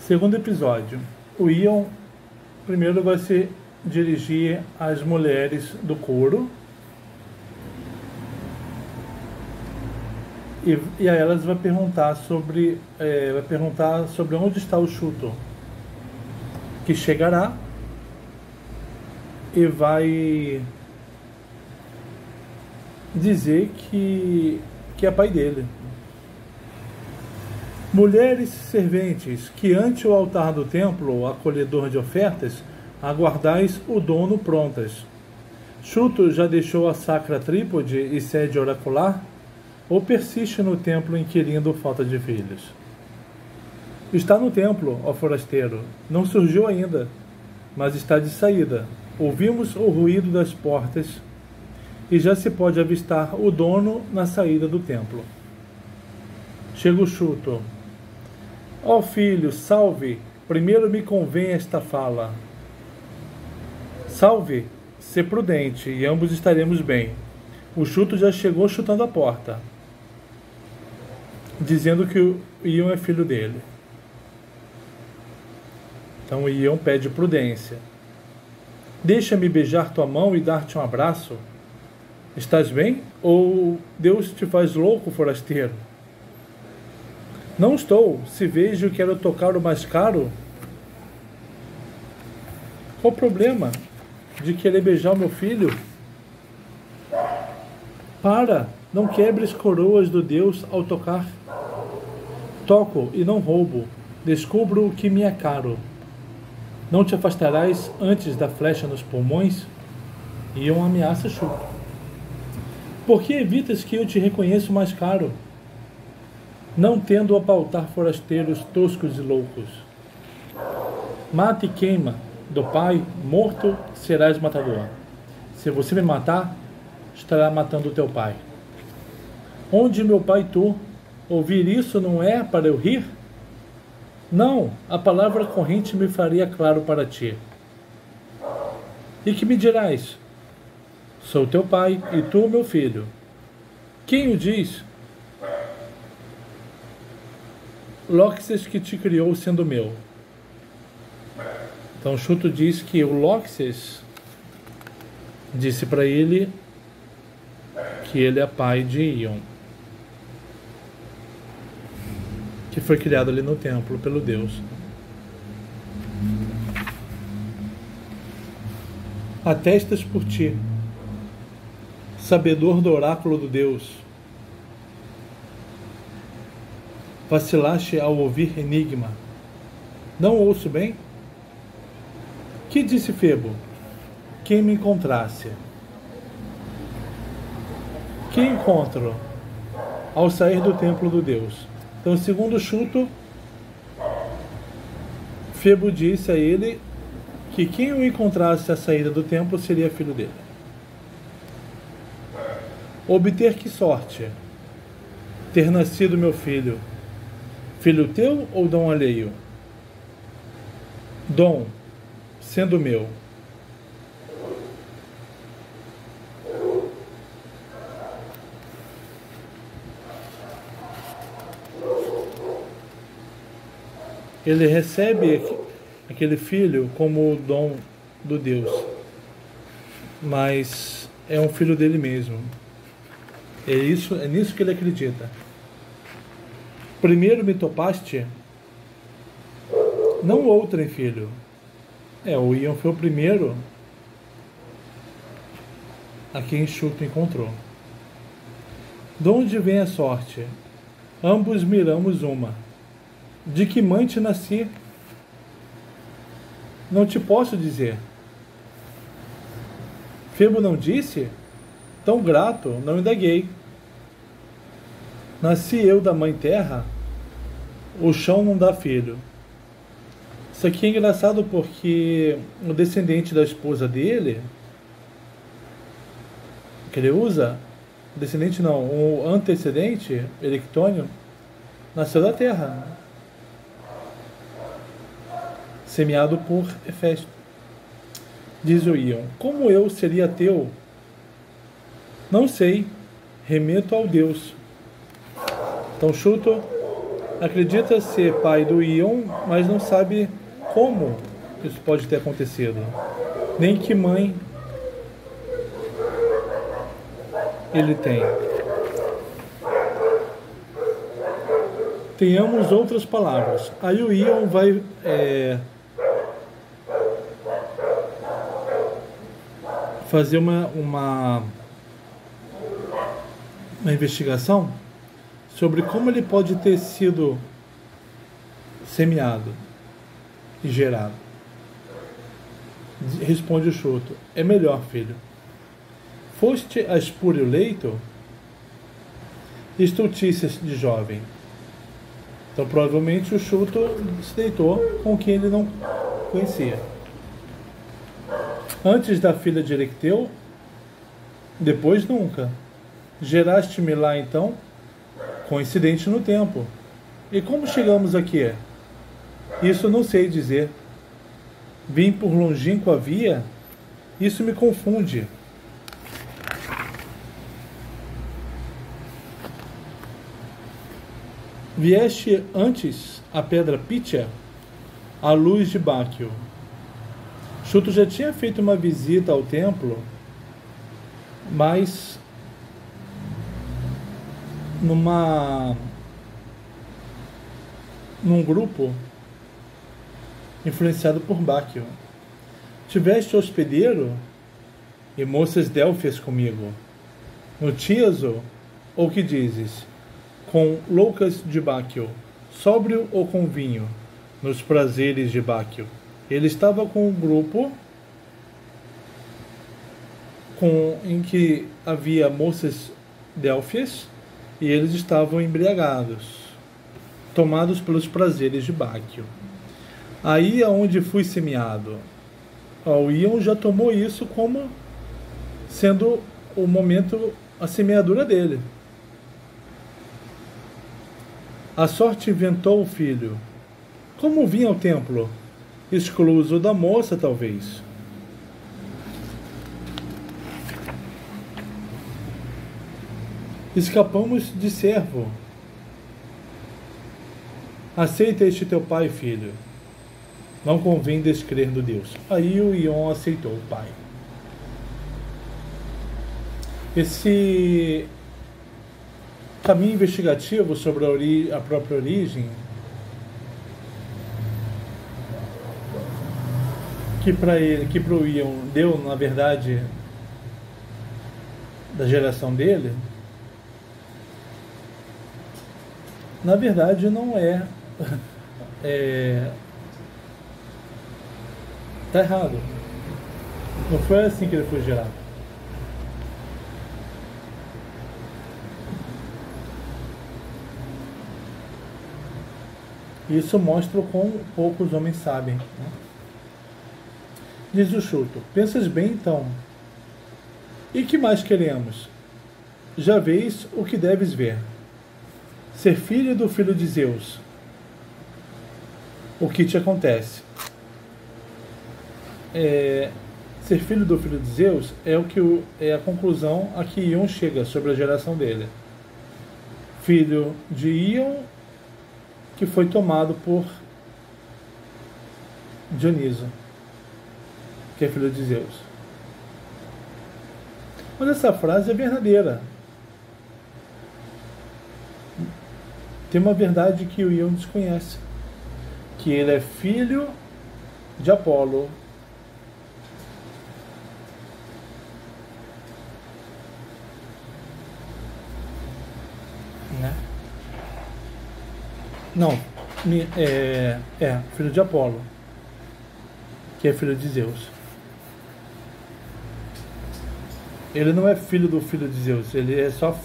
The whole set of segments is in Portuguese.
Segundo episódio, o Ion primeiro vai se dirigir às mulheres do coro e a elas vai perguntar sobre onde está o Chuto, que chegará e vai dizer que é pai dele. Mulheres serventes, que ante o altar do templo, acolhedor de ofertas, aguardais o dono prontas. Chuto já deixou a sacra trípode e sede oracular, ou persiste no templo inquirindo falta de filhos? Está no templo, ó forasteiro, não surgiu ainda, mas está de saída. Ouvimos o ruído das portas e já se pode avistar o dono na saída do templo. Chega o Chuto. Ó filho, salve, primeiro me convém esta fala. Salve, sê prudente, e ambos estaremos bem. O Chuto já chegou chutando a porta, dizendo que o Ion é filho dele. Então o Ion pede prudência. Deixa-me beijar tua mão e dar-te um abraço. Estás bem? Ou Deus te faz louco, forasteiro? Não estou. Se vejo, quero tocar o mais caro. Qual o problema de querer beijar o meu filho? Para, não quebres coroas do Deus ao tocar. Toco e não roubo. Descubro o que me é caro. Não te afastarás antes da flecha nos pulmões? E uma ameaça Chuto. Por que evitas que eu te reconheça o mais caro? Não tendo a pautar forasteiros toscos e loucos. Mata e queima, do pai, morto, serás matador. Se você me matar, estará matando o teu pai. Onde meu pai tu? Ouvir isso não é para eu rir? Não, a palavra corrente me faria claro para ti. E que me dirás? Sou teu pai e tu meu filho. Quem o diz? Lóxes que te criou sendo meu. Então Chuto diz que o Lóxes disse para ele que ele é pai de Ion, que foi criado ali no templo pelo Deus. Atestas por ti, sabedor do oráculo do Deus. Vacilaste ao ouvir enigma. Não ouço bem? Que disse Febo? Quem me encontrasse? Que encontro? Ao sair do templo do Deus. Então, segundo Chuto, Febo disse a ele que quem o encontrasse à saída do templo seria filho dele. Obter que sorte? Ter nascido meu filho. Filho teu ou dom alheio? Dom, sendo meu. Ele recebe aquele filho como o dom do Deus, mas é um filho dele mesmo. É nisso que ele acredita. Primeiro me topaste, não outrem, filho. O Ion foi o primeiro a quem Chuto encontrou. De onde vem a sorte? Ambos miramos uma. De que mãe te nasci? Não te posso dizer. Febo não disse? Tão grato, não indaguei. Nasci eu da mãe terra, o chão não dá filho. Isso aqui é engraçado porque o descendente da esposa dele, que ele usa, descendente não, o antecedente, Erictônio, nasceu da terra, semeado por Hefesto. Diz o Ion, como eu seria teu? Não sei, remeto ao Deus. Então Chuto acredita ser pai do Ion, mas não sabe como isso pode ter acontecido, nem que mãe ele tem. Tenhamos outras palavras. Aí o Ion vai fazer uma investigação sobre como ele pode ter sido semeado e gerado. Responde o Chuto: é melhor, filho. Foste a espúrio leito, estultícias de jovem. Então provavelmente o Chuto se deitou com quem ele não conhecia. Antes da filha de Erecteu, depois nunca. Geraste-me lá então, coincidente no tempo. E como chegamos aqui? Isso não sei dizer. Vim por longínqua via? Isso me confunde. Vieste antes a pedra Pítia, à luz de Báquio. Chuto já tinha feito uma visita ao templo, mas num grupo influenciado por Báquio. Tiveste hospedeiro e moças délfias comigo. No Tíaso, ou que dizes? Com loucas de Báquio, sóbrio ou com vinho, nos prazeres de Báquio. Ele estava com um grupo em que havia moças délfias e eles estavam embriagados, tomados pelos prazeres de Báquio. Aí é onde fui semeado. O Ion já tomou isso como sendo o momento, a semeadura dele. A sorte inventou o filho. Como vinha ao templo? Excluso da moça, talvez. Escapamos de servo. Aceita este teu pai, filho. Não convém descrer no Deus. Aí o Ion aceitou o pai. Esse caminho investigativo sobre a própria origem, que para o Ion deu, na verdade, da geração dele, na verdade não tá errado. Não foi assim que ele foi gerado. Isso mostra o quão pouco os homens sabem, né? Diz o Chuto: pensas bem então. E que mais queremos? Já vês o que deves ver. Ser filho do filho de Zeus. O que te acontece? Ser filho do filho de Zeus é a conclusão a que Ion chega sobre a geração dele. Filho de Ion, que foi tomado por Dioniso, que é filho de Zeus. Mas essa frase é verdadeira. Tem uma verdade que o Ion desconhece, que ele é filho de Apolo, né? Não, filho de Apolo, que é filho de Zeus. Ele não é filho do filho de Zeus, ele é só...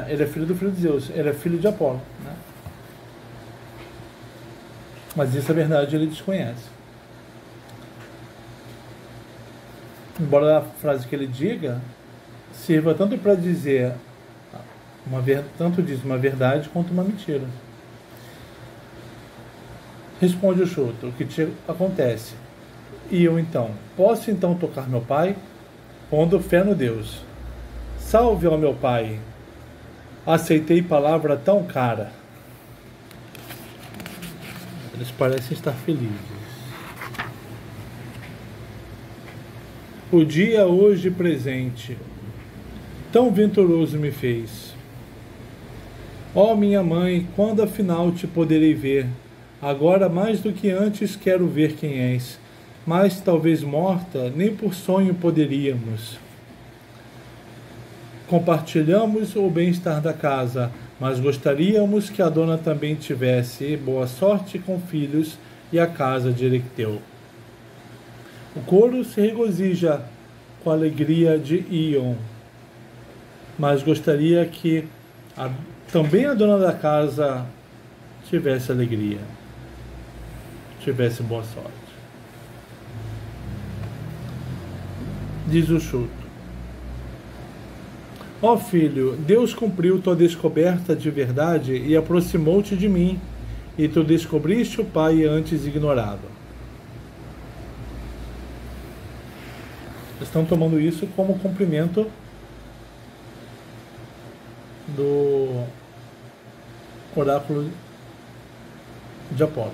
ele é filho do filho de Zeus, ele é filho de Apolo, né? Mas isso é verdade, ele desconhece. Embora a frase que ele diga sirva tanto para dizer uma verdade quanto uma mentira. Responde o Chuto: o que te acontece? E eu então, posso então tocar meu pai? Pondo fé no Deus. Salve ao meu pai. Aceitei palavra tão cara. Eles parecem estar felizes. O dia hoje presente, tão venturoso me fez. Ó minha mãe, quando afinal te poderei ver? Agora mais do que antes quero ver quem és. Mas talvez morta, nem por sonho poderíamos. Compartilhamos o bem-estar da casa, mas gostaríamos que a dona também tivesse boa sorte com filhos e a casa de Erecteu. O coro se regozija com a alegria de Ion, mas gostaria que também a dona da casa tivesse alegria, tivesse boa sorte. Diz o Chuto: ó filho, Deus cumpriu tua descoberta de verdade e aproximou-te de mim, e tu descobriste o Pai antes ignorado. Estão tomando isso como cumprimento do oráculo de Apolo.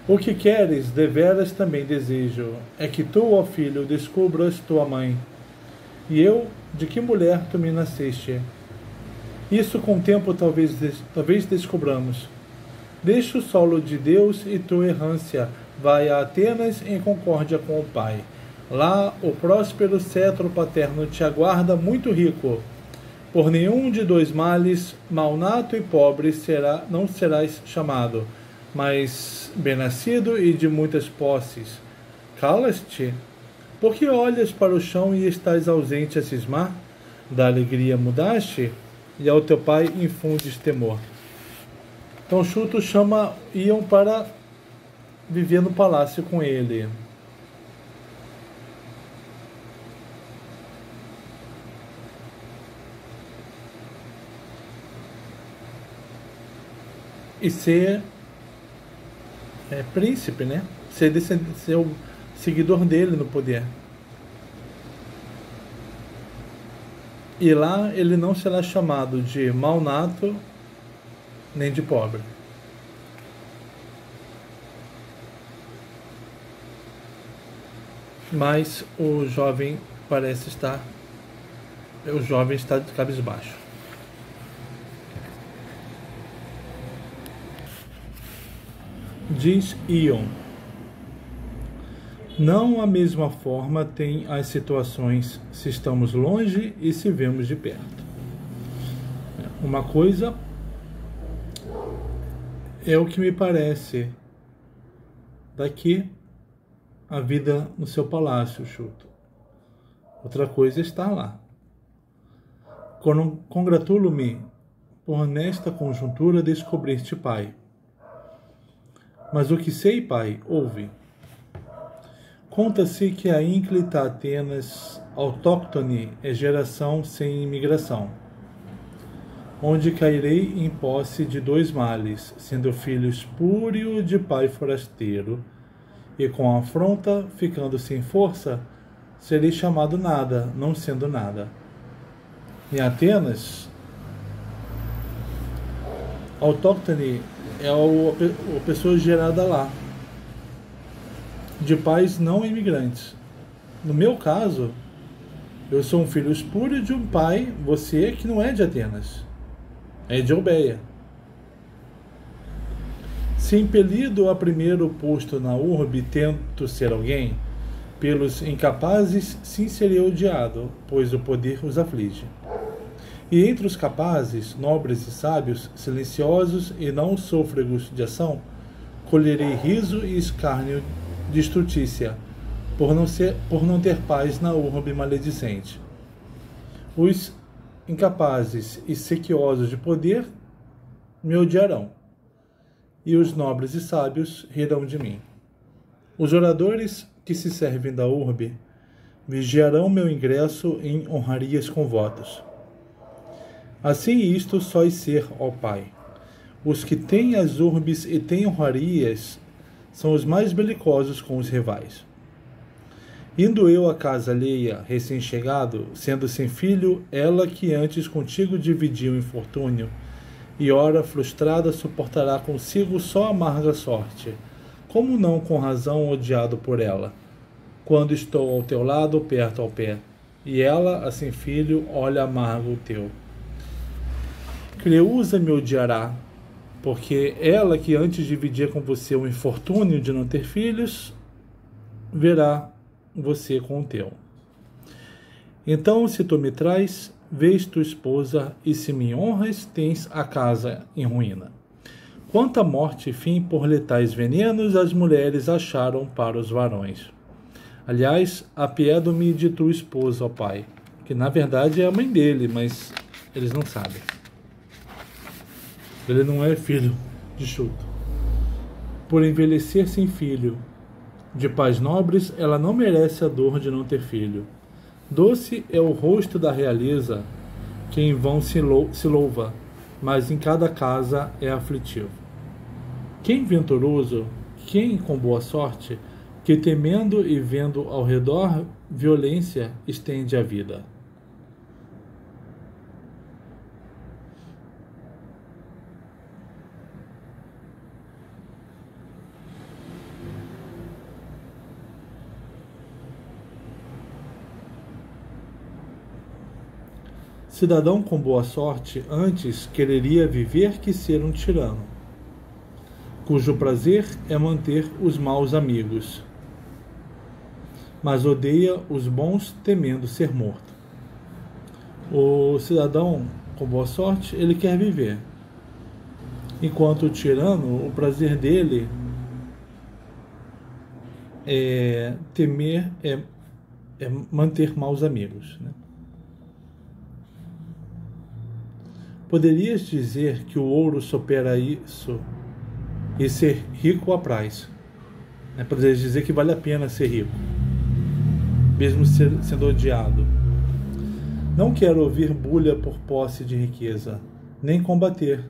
O que queres, deveras também desejo, é que tu, ó filho, descubras tua mãe. E eu, de que mulher tu me nasceste? Isso com o tempo talvez descobramos. Deixa o solo de Deus e tua errância, vai a Atenas em concórdia com o Pai. Lá o próspero cetro paterno te aguarda muito rico. Por nenhum de dois males, malnato e pobre, não serás chamado, mas bem-nascido e de muitas posses. Calas-te? Por que olhas para o chão e estás ausente a cismar? Da alegria mudaste, e ao teu pai infundes temor. Então Chuto chama Ion para viver no palácio com ele. E ser príncipe, né? Ser o seguidor dele no poder. E lá ele não será chamado de malnato nem de pobre. Mas o jovem está de cabisbaixo. Diz Ion: não a mesma forma tem as situações se estamos longe e se vemos de perto. Uma coisa é o que me parece daqui a vida no seu palácio, Chuto. Outra coisa é estar lá. Congratulo-me por nesta conjuntura descobrir-te, Pai. Mas o que sei, Pai, ouve. Conta-se que a ínclita Atenas autóctone é geração sem imigração, onde cairei em posse de dois males, sendo filho espúrio de pai forasteiro, e com afronta, ficando sem força, serei chamado nada, não sendo nada. Em Atenas, autóctone é a pessoa gerada lá, de pais não imigrantes. No meu caso, eu sou um filho espúrio de um pai, você que não é de Atenas, é de Eubeia. Se impelido a primeiro posto na urbe, tento ser alguém, pelos incapazes sim serei odiado, pois o poder os aflige. E entre os capazes, nobres e sábios, silenciosos e não sôfregos de ação, colherei riso e escárnio de estrutícia, por não ter paz na urbe maledicente. Os incapazes e sequiosos de poder me odiarão, e os nobres e sábios rirão de mim. Os oradores que se servem da urbe vigiarão meu ingresso em honrarias com votos. Assim isto sóis ser, ó Pai. Os que têm as urbes e têm honrarias são os mais belicosos com os rivais. Indo eu à casa alheia, recém-chegado, sendo sem filho, ela que antes contigo dividia o infortúnio, e ora frustrada suportará consigo só amarga sorte. Como não com razão odiado por ela? Quando estou ao teu lado, perto ao pé, e ela, assim filho, olha amargo o teu. Creusa me odiará, porque ela que antes dividia com você o infortúnio de não ter filhos, verá você com o teu. Então, se tu me traz, vês tua esposa, e se me honras, tens a casa em ruína. Quanto à morte e fim por letais venenos, as mulheres acharam para os varões. Aliás, apiedo-me de tua esposa, ó pai, que na verdade é a mãe dele, mas eles não sabem. Ele não é filho de Chuto. Por envelhecer sem filho, de pais nobres, ela não merece a dor de não ter filho. Doce é o rosto da realeza, que em vão se louva, mas em cada casa é aflitivo. Quem venturoso, quem com boa sorte, que temendo e vendo ao redor violência estende a vida. Cidadão com boa sorte, antes quereria viver que ser um tirano, cujo prazer é manter os maus amigos, mas odeia os bons temendo ser morto. O cidadão com boa sorte, ele quer viver, enquanto o tirano, o prazer dele é temer, é manter maus amigos, né? Poderias dizer que o ouro supera isso e ser rico apraz. Poderias dizer que vale a pena ser rico, mesmo sendo odiado. Não quero ouvir bulha por posse de riqueza, nem combater.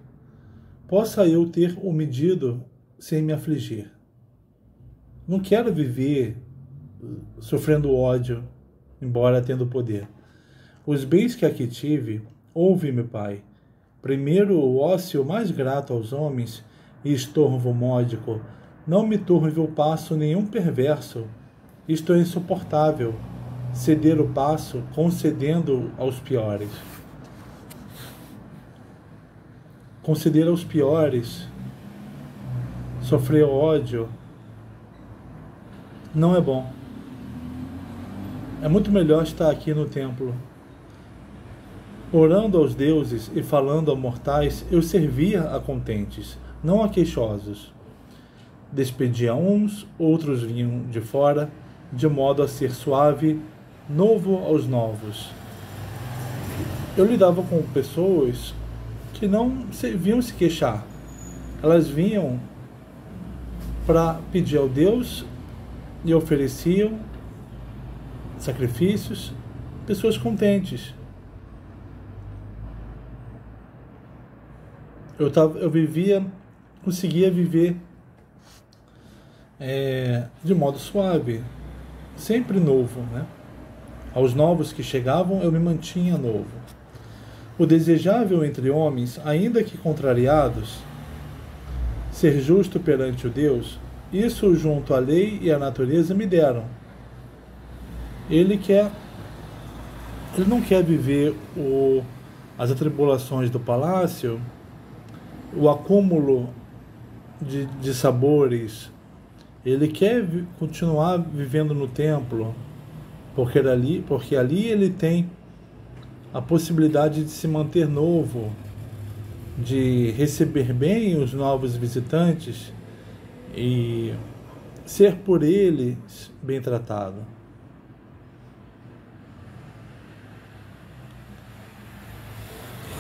Possa eu ter o medido sem me afligir. Não quero viver sofrendo ódio, embora tendo poder. Os bens que aqui tive, ouve-me, Pai. Primeiro o ócio mais grato aos homens e estorvo módico. Não me turve o passo nenhum perverso. Isto é insuportável. Ceder o passo, concedendo aos piores. Conceder aos piores, sofrer ódio, não é bom. É muito melhor estar aqui no templo. Orando aos deuses e falando a mortais, eu servia a contentes, não a queixosos. Despedia uns, outros vinham de fora, de modo a ser suave, novo aos novos. Eu lidava com pessoas que não vinham se queixar. Elas vinham para pedir ao Deus e ofereciam sacrifícios, pessoas contentes. Eu conseguia viver de modo suave, sempre novo, né? Aos novos que chegavam, eu me mantinha novo. O desejável entre homens, ainda que contrariados, ser justo perante o Deus, isso junto à lei e à natureza me deram. Ele não quer viver as atribulações do palácio, o acúmulo de sabores. Ele quer continuar vivendo no templo, porque ali ele tem a possibilidade de se manter novo, de receber bem os novos visitantes e ser por eles bem tratado.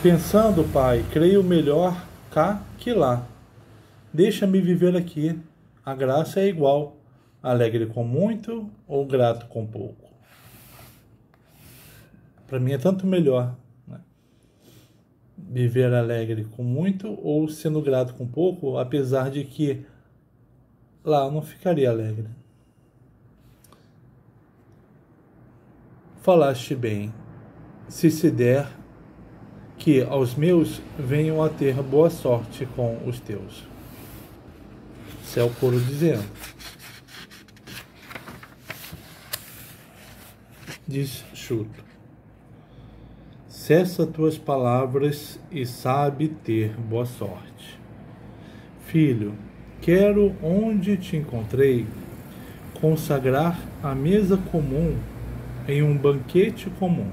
Pensando, Pai, creio melhor cá que lá. Deixa-me viver aqui. A graça é igual, alegre com muito ou grato com pouco. Para mim é tanto melhor, né? Viver alegre com muito ou sendo grato com pouco, apesar de que lá eu não ficaria alegre. Falaste bem. Se der, que aos meus venham a ter boa sorte com os teus. Isso é o coro dizendo. Diz Chuto: cessa tuas palavras e sabe ter boa sorte. Filho, quero, onde te encontrei, consagrar a mesa comum em um banquete comum,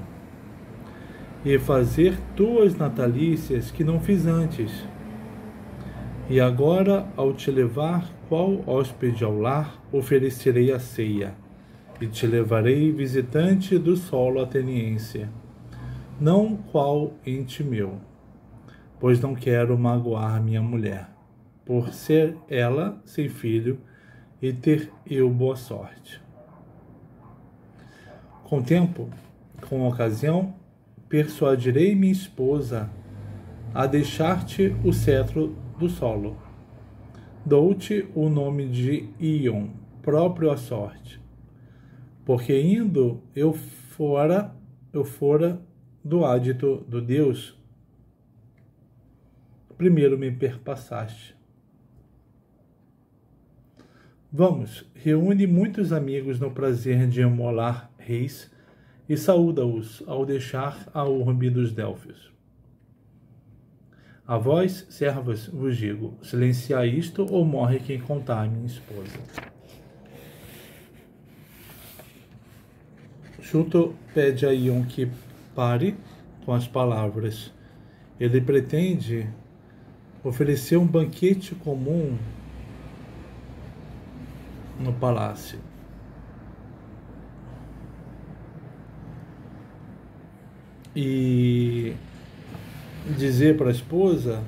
e fazer tuas natalícias que não fiz antes. E agora, ao te levar qual hóspede ao lar, oferecerei a ceia, e te levarei visitante do solo ateniense, não qual ente meu, pois não quero magoar minha mulher, por ser ela sem filho, e ter eu boa sorte. Com tempo, com ocasião, persuadirei minha esposa a deixar-te o cetro do solo. Dou-te o nome de Ion, próprio à sorte, porque indo eu fora do ádito do Deus, primeiro me perpassaste. Vamos, reúne muitos amigos no prazer de emular reis e saúda-os ao deixar a urbe dos Delfos. A vós, servas, vos digo, silenciai isto ou morre quem contar a minha esposa. Chuto pede a Ion que pare com as palavras. Ele pretende oferecer um banquete comum no palácio. E dizer para a esposa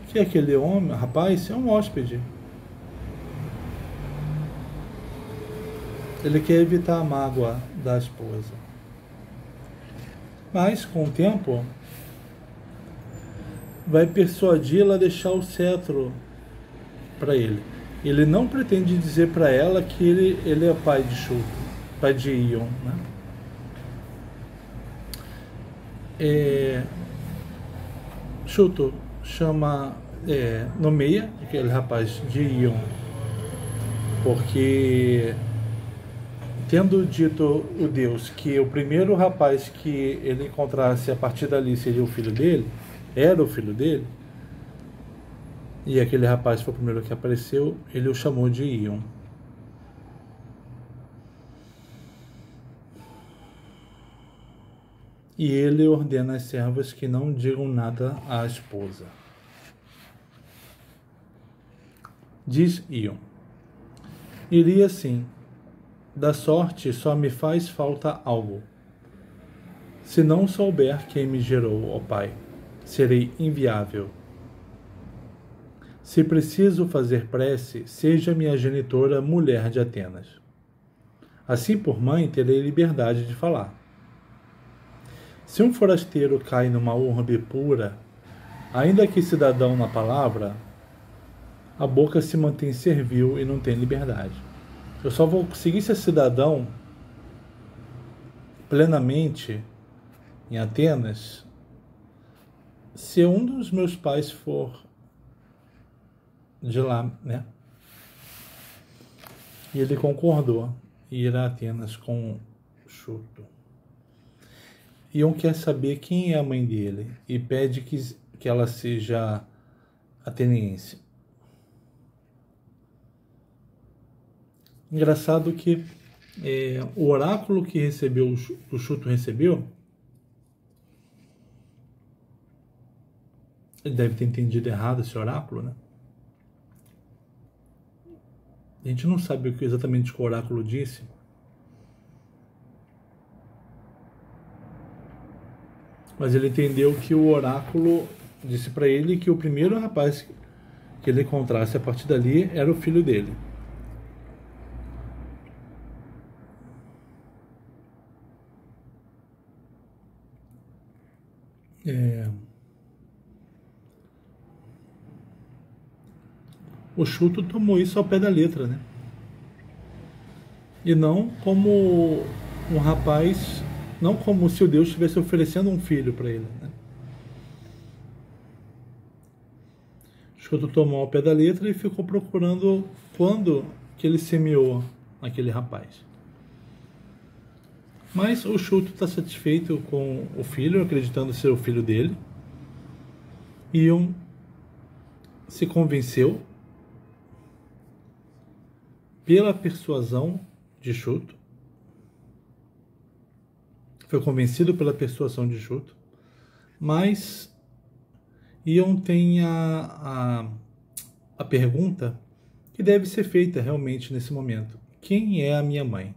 que aquele homem, rapaz, é um hóspede. Ele quer evitar a mágoa da esposa. Mas, com o tempo, vai persuadi-la a deixar o cetro para ele. Ele não pretende dizer para ela que ele é pai de Chuto, pai de Ion, né? Chuto nomeia aquele rapaz de Ion, porque, tendo dito o Deus que o primeiro rapaz que ele encontrasse a partir dali seria o filho dele, era o filho dele, e aquele rapaz foi o primeiro que apareceu, ele o chamou de Ion. E ele ordena às servas que não digam nada à esposa. Diz Ion: iria sim, da sorte só me faz falta algo. Se não souber quem me gerou, ó Pai, serei inviável. Se preciso fazer prece, seja minha genitora mulher de Atenas. Assim, por mãe, terei liberdade de falar. Se um forasteiro cai numa urbe pura, ainda que cidadão na palavra, a boca se mantém servil e não tem liberdade. Eu só vou conseguir ser cidadão plenamente em Atenas se um dos meus pais for de lá, né? E ele concordou em ir a Atenas com Chuto. Ion quer saber quem é a mãe dele e pede que ela seja ateniense. Engraçado que o oráculo que o Chuto recebeu, ele deve ter entendido errado esse oráculo, né? A gente não sabe exatamente o que o oráculo disse. Mas ele entendeu que o oráculo disse para ele que o primeiro rapaz que ele encontrasse a partir dali era o filho dele. O Chuto tomou isso ao pé da letra, né? E não como um rapaz, não como se o Deus estivesse oferecendo um filho para ele, né? Chuto tomou ao pé da letra e ficou procurando quando que ele semeou aquele rapaz. Mas o Chuto está satisfeito com o filho, acreditando ser o filho dele. Ion se convenceu pela persuasão de Chuto. Foi convencido pela persuasão de Chuto. Mas Ion tem a pergunta que deve ser feita realmente nesse momento. Quem é a minha mãe?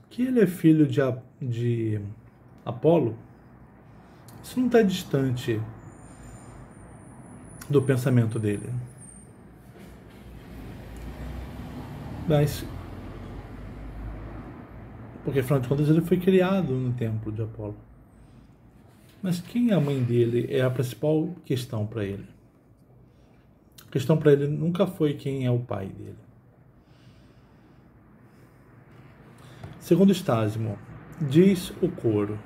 Que ele é filho de Apolo, isso não está distante do pensamento dele. Mas, porque afinal de contas ele foi criado no templo de Apolo. Mas quem é a mãe dele é a principal questão para ele. A questão para ele nunca foi quem é o pai dele. Segundo Stásimo, diz o coro: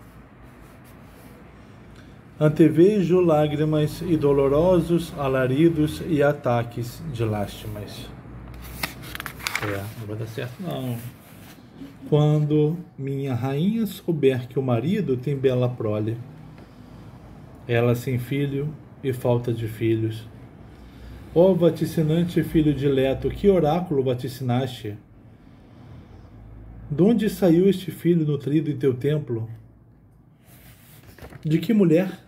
antevejo lágrimas e dolorosos alaridos e ataques de lástimas. Não vai dar certo não. Quando minha rainha souber que o marido tem bela prole, ela sem filho e falta de filhos. Ó vaticinante filho dileto, que oráculo vaticinaste? De onde saiu este filho nutrido em teu templo? De que mulher?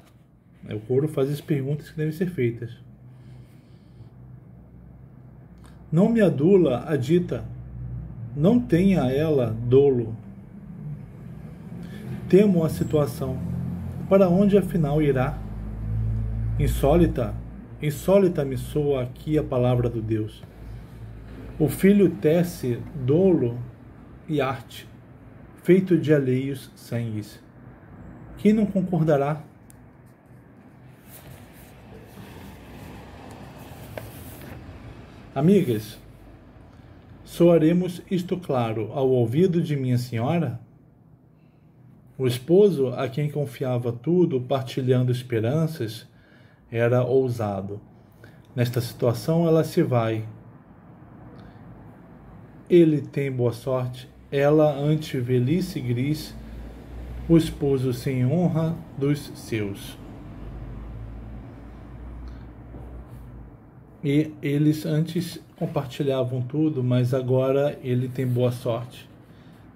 O coro faz as perguntas que devem ser feitas. Não me adula a dita, não tenha ela dolo. Temo a situação, para onde afinal irá? Insólita me soa aqui a palavra do Deus. O filho tece dolo e arte, feito de alheios sangues. Quem não concordará? Amigas, soaremos isto claro ao ouvido de minha senhora? O esposo, a quem confiava tudo, partilhando esperanças, era ousado. Nesta situação ela se vai. Ele tem boa sorte, ela ante velhice gris, o esposo sem honra dos seus. E eles antes compartilhavam tudo, mas agora ele tem boa sorte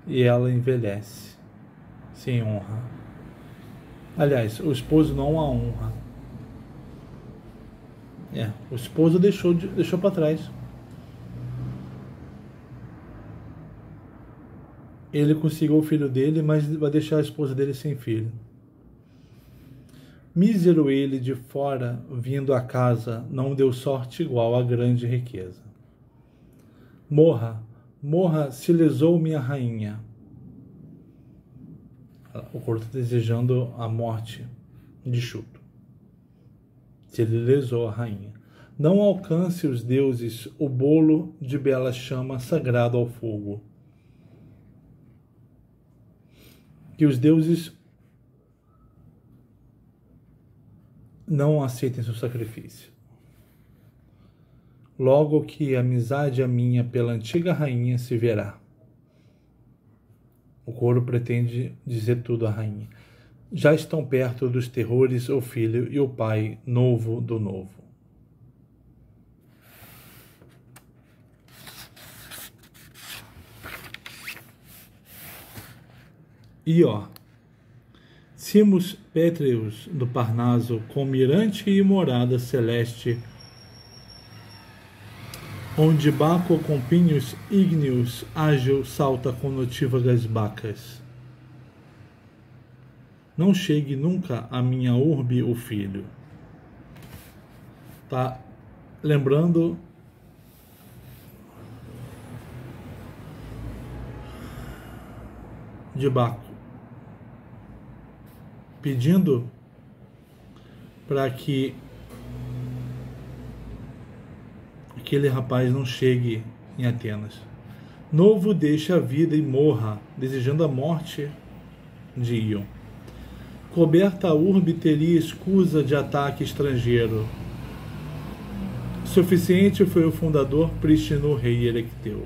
e ela envelhece sem honra. Aliás, o esposo não a honra. O esposo deixou para trás. Ele conseguiu o filho dele, mas vai deixar a esposa dele sem filho. Mísero ele de fora, vindo a casa, não deu sorte igual à grande riqueza. Morra, se lesou minha rainha. O coro está desejando a morte de Chuto. Se ele lesou a rainha. Não alcance os deuses o bolo de bela chama sagrado ao fogo. Que os deuses não aceitem seu sacrifício. Logo que a amizade a minha pela antiga rainha se verá. O coro pretende dizer tudo à rainha. Já estão perto dos terrores o filho e o pai novo do novo. Cimos pétreos do Parnaso, com mirante e morada celeste, onde Baco com pinhos ígneos ágil salta com notívagras bacas. Não chegue nunca a minha urbe o filho. Tá lembrando de Baco, pedindo para que aquele rapaz não chegue em Atenas. Novo deixa a vida e morra, desejando a morte de Ion. Coberta a urbe teria escusa de ataque estrangeiro. Suficiente foi o fundador prístino rei Erecteu.